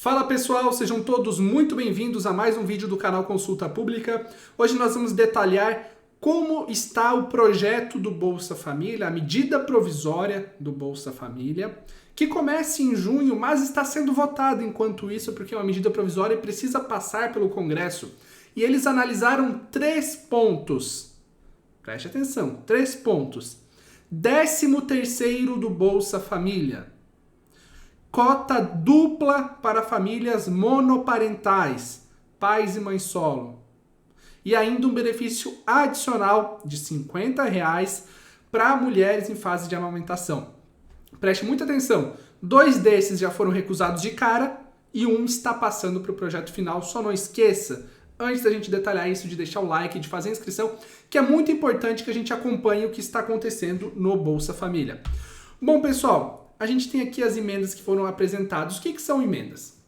Fala pessoal, sejam todos muito bem-vindos a mais um vídeo do canal Consulta Pública. Hoje nós vamos detalhar como está o projeto do Bolsa Família, a medida provisória do Bolsa Família, que começa em junho, mas está sendo votada enquanto isso, porque é uma medida provisória e precisa passar pelo Congresso. E eles analisaram 3 pontos. Preste atenção, 3 pontos. 13º do Bolsa Família. Cota dupla para famílias monoparentais, pais e mães solo. E ainda um benefício adicional de R$ 50 para mulheres em fase de amamentação. Preste muita atenção, 2 desses já foram recusados de cara e um está passando para o projeto final. Só não esqueça, antes da gente detalhar isso, de deixar o like, de fazer a inscrição, que é muito importante que a gente acompanhe o que está acontecendo no Bolsa Família. Bom, pessoal, a gente tem aqui as emendas que foram apresentadas. O que são emendas?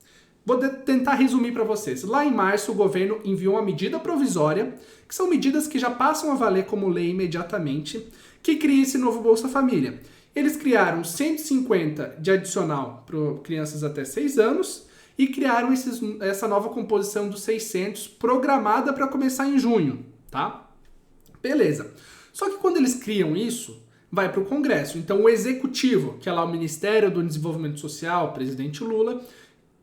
Vou tentar resumir para vocês. Lá em março, o governo enviou uma medida provisória, que são medidas que já passam a valer como lei imediatamente, que cria esse novo Bolsa Família. Eles criaram 150 de adicional para crianças até 6 anos e criaram essa nova composição dos 600, programada para começar em junho, tá? Beleza. Só que quando eles criam isso, vai para o Congresso. Então o Executivo, que é lá o Ministério do Desenvolvimento Social, o presidente Lula,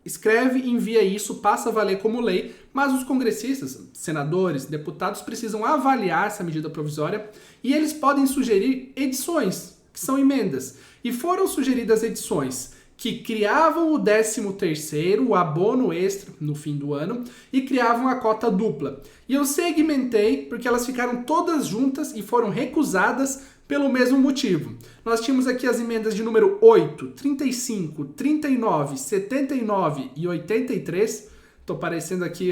escreve, envia isso, passa a valer como lei, mas os congressistas, senadores, deputados precisam avaliar essa medida provisória e eles podem sugerir edições, que são emendas. E foram sugeridas edições que criavam o 13º, o abono extra no fim do ano, e criavam a cota dupla. E eu segmentei porque elas ficaram todas juntas e foram recusadas pelo mesmo motivo. Nós tínhamos aqui as emendas de número 8, 35, 39, 79 e 83. Estou parecendo aqui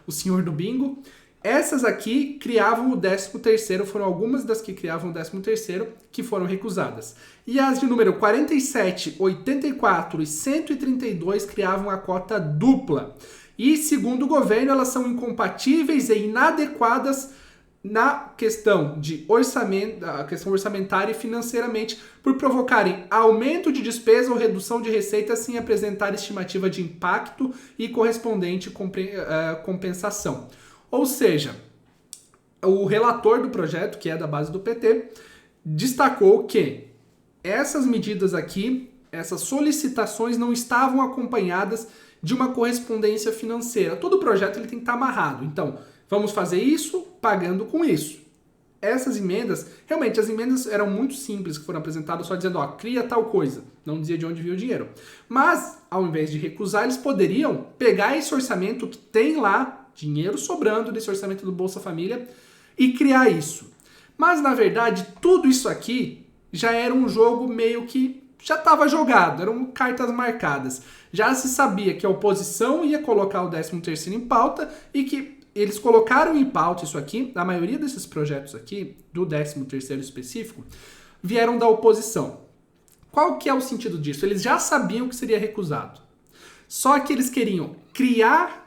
o senhor do bingo. Essas aqui criavam o 13º, foram algumas das que criavam o 13º que foram recusadas. E as de número 47, 84 e 132 criavam a cota dupla. E, segundo o governo, elas são incompatíveis e inadequadas na questão de orçamento, a questão orçamentária e financeiramente, por provocarem aumento de despesa ou redução de receita sem apresentar estimativa de impacto e correspondente compensação. Ou seja, o relator do projeto, que é da base do PT, destacou que essas medidas aqui, essas solicitações não estavam acompanhadas de uma correspondência financeira. Todo projeto ele tem que estar amarrado. Então, vamos fazer isso pagando com isso. Essas emendas, realmente as emendas eram muito simples, que foram apresentadas só dizendo, ó, cria tal coisa. Não dizia de onde vinha o dinheiro. Mas, ao invés de recusar, eles poderiam pegar esse orçamento que tem lá, dinheiro sobrando desse orçamento do Bolsa Família, e criar isso. Mas, na verdade, tudo isso aqui já era um jogo meio que já estava jogado, eram cartas marcadas. Já se sabia que a oposição ia colocar o 13º em pauta e que eles colocaram em pauta isso aqui. A maioria desses projetos aqui, do 13º específico, vieram da oposição. Qual que é o sentido disso? Eles já sabiam que seria recusado. Só que eles queriam criar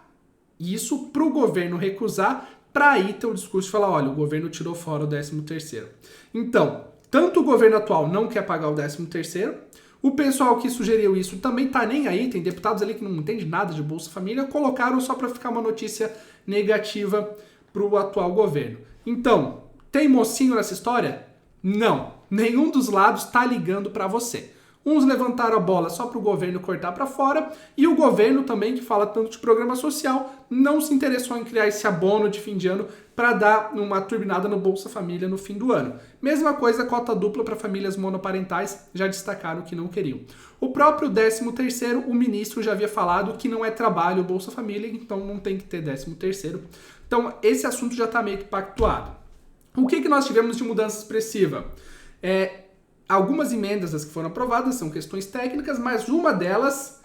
isso para o governo recusar, para aí ter o discurso e falar, olha, o governo tirou fora o 13º. Então, tanto o governo atual não quer pagar o 13º, o pessoal que sugeriu isso também tá nem aí, tem deputados ali que não entendem nada de Bolsa Família, colocaram só para ficar uma notícia negativa para o atual governo. Então, tem mocinho nessa história? Não. Nenhum dos lados está ligando para você. Uns levantaram a bola só para o governo cortar para fora e o governo também, que fala tanto de programa social, não se interessou em criar esse abono de fim de ano para dar uma turbinada no Bolsa Família no fim do ano. Mesma coisa, cota dupla para famílias monoparentais, já destacaram que não queriam. O próprio 13º, o ministro já havia falado que não é trabalho o Bolsa Família, então não tem que ter 13º. Então esse assunto já está meio que pactuado. O que nós tivemos de mudança expressiva? Algumas emendas das que foram aprovadas são questões técnicas, mas uma delas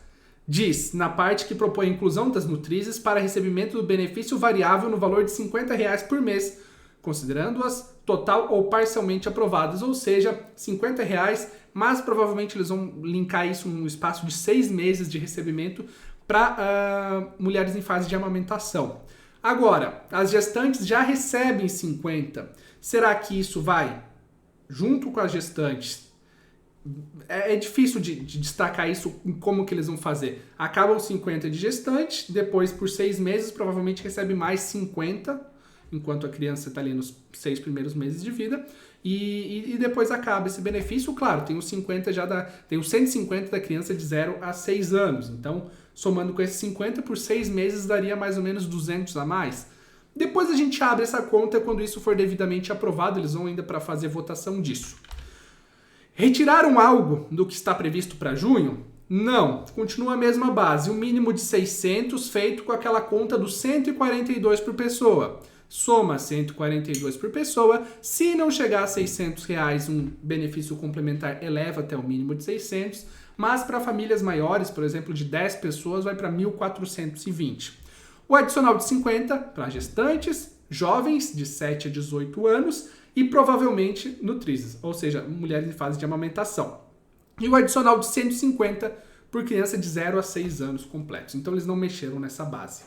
diz, na parte que propõe a inclusão das nutrizes para recebimento do benefício variável no valor de R$ 50 por mês, considerando-as total ou parcialmente aprovadas, ou seja, R$ 50, mas provavelmente eles vão linkar isso num espaço de 6 meses de recebimento para mulheres em fase de amamentação. Agora, as gestantes já recebem 50. Será que isso vai junto com as gestantes é difícil de destacar isso em como que eles vão fazer. Acaba os 50 de gestante, depois por 6 meses provavelmente recebe mais 50, enquanto a criança está ali nos 6 primeiros meses de vida, e depois acaba esse benefício. Claro, tem os 50 tem os 150 da criança de 0 a 6 anos, então somando com esses 50 por 6 meses daria mais ou menos 200 a mais. Depois a gente abre essa conta quando isso for devidamente aprovado, eles vão ainda para fazer votação disso. Retiraram algo do que está previsto para junho? Não, continua a mesma base, o mínimo de 600 feito com aquela conta dos 142 por pessoa. Soma 142 por pessoa, se não chegar a R$600, um benefício complementar eleva até o mínimo de 600, mas para famílias maiores, por exemplo, de 10 pessoas, vai para 1.420. O adicional de 50 para gestantes, jovens de 7 a 18 anos, e provavelmente nutrizes, ou seja, mulheres em fase de amamentação. E o adicional de 150 por criança de 0 a 6 anos completos. Então eles não mexeram nessa base.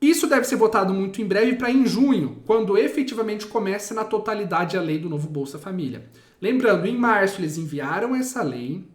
Isso deve ser votado muito em breve para em junho, quando efetivamente comece na totalidade a lei do novo Bolsa Família. Lembrando, em março eles enviaram essa lei,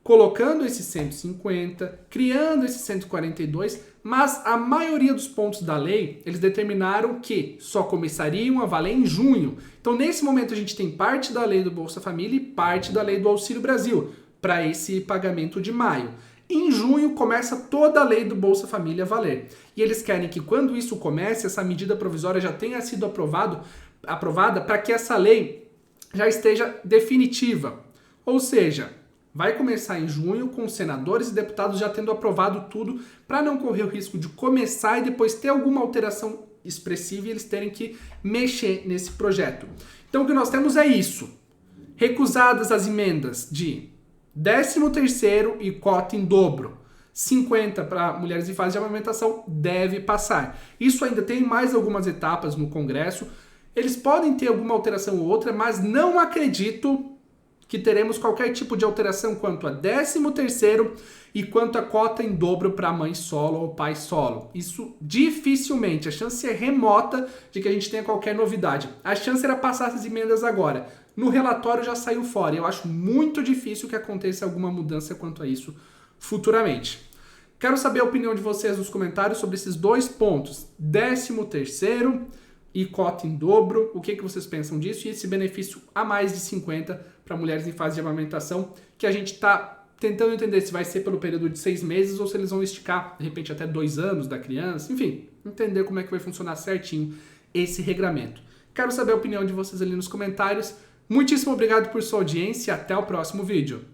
colocando esses 150, criando esses 142, mas a maioria dos pontos da lei, eles determinaram que só começariam a valer em junho. Então, nesse momento, a gente tem parte da lei do Bolsa Família e parte da lei do Auxílio Brasil, para esse pagamento de maio. Em junho, começa toda a lei do Bolsa Família a valer. E eles querem que, quando isso comece, essa medida provisória já tenha sido aprovada para que essa lei já esteja definitiva. Ou seja, vai começar em junho com os senadores e deputados já tendo aprovado tudo para não correr o risco de começar e depois ter alguma alteração expressiva e eles terem que mexer nesse projeto. Então o que nós temos é isso. Recusadas as emendas de 13º e cota em dobro. 50 para mulheres em fase de amamentação deve passar. Isso ainda tem mais algumas etapas no Congresso. Eles podem ter alguma alteração ou outra, mas não acredito que teremos qualquer tipo de alteração quanto a 13º e quanto a cota em dobro para mãe solo ou pai solo. Isso dificilmente, a chance é remota de que a gente tenha qualquer novidade. A chance era passar essas emendas agora. No relatório já saiu fora. Eu acho muito difícil que aconteça alguma mudança quanto a isso futuramente. Quero saber a opinião de vocês nos comentários sobre esses dois pontos. 13º e cota em dobro, o que vocês pensam disso? E esse benefício a mais de 50 para mulheres em fase de amamentação, que a gente está tentando entender se vai ser pelo período de 6 meses ou se eles vão esticar, de repente, até 2 anos da criança. Enfim, entender como é que vai funcionar certinho esse regramento. Quero saber a opinião de vocês ali nos comentários. Muitíssimo obrigado por sua audiência e até o próximo vídeo.